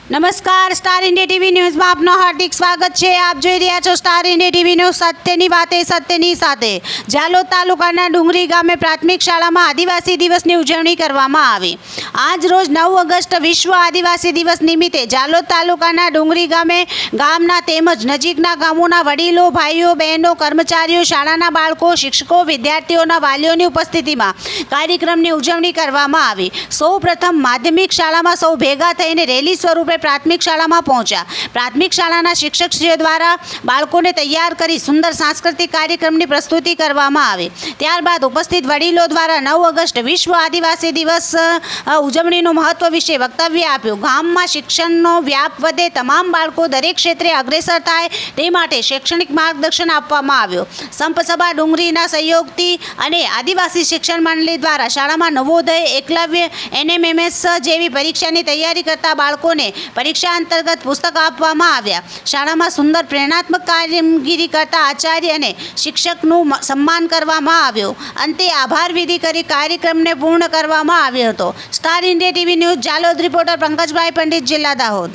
નમસ્કાર, star India TV ન્યૂઝમાં આપનું હાર્દિક સ્વાગત છે। આપ જોઈ રહ્યા છો સ્ટાર ઇન્ડિયા ટીવી ન્યૂઝ, સત્યની વાતે સત્યની સાથે। જાલોદ તાલુકાના ડુંગરી ગામે પ્રાથમિક શાળામાં આદિવાસી દિવસની ઉજવણી કરવામાં આવી। આજ રોજ 9 ઓગસ્ટ વિશ્વ આદિવાસી દિવસ નિમિત્તે જાલોદ તાલુકાના ડુંગરી ગામે ગામના તેમજ નજીકના ગામોના વડીલો, ભાઈઓ, બહેનો, કર્મચારીઓ, શાળાના બાળકો, શિક્ષકો, વિદ્યાર્થીઓના વાલીઓની ઉપસ્થિતિમાં કાર્યક્રમની ઉજવણી કરવામાં આવી। સૌ પ્રથમ માધ્યમિક શાળામાં સૌ ભેગા થઈને રેલી સ્વરૂપે પ્રાથમિક શાળામાં પહોંચ્યા। પ્રાથમિક શાળાના શિક્ષકશ્રીઓ દ્વારા બાળકોને તૈયાર કરી સુંદર સાંસ્કૃતિક કાર્યક્રમની પ્રસ્તુતિ કરવામાં આવી। ત્યારબાદ ઉપસ્થિત વડીલો દ્વારા 9 ઓગસ્ટ વિશ્વ આદિવાસી દિવસ ઉજવણીનું મહત્વ વિશે વક્તવ્ય આપ્યું। ગામમાં શિક્ષણનો વ્યાપ વધે, તમામ બાળકો દરેક ક્ષેત્રે અગ્રેસર થાય તે માટે શૈક્ષણિક માર્ગદર્શન આપવામાં આવ્યું। સંપસભા ડુંગરીના સહયોગથી અને આદિવાસી શિક્ષણ મંડળી દ્વારા શાળામાં નવોદય, એકલવ્ય, NMMS જેવી પરીક્ષાની તૈયારી કરતા બાળકોને પરીક્ષા અંતર્ગત પુસ્તક આપવામાં આવ્યા। શાળામાં સુંદર પ્રેરણાત્મક કામગીરી કરતા આચાર્ય અને શિક્ષકનું સન્માન કરવામાં આવ્યું। અંતે આભાર વિધિ કરી કાર્યક્રમને પૂર્ણ કરવામાં આવ્યો હતો। Star India TV news Jhalod reporter Pankajbhai Pandit, જિલ્લા દાહોદ।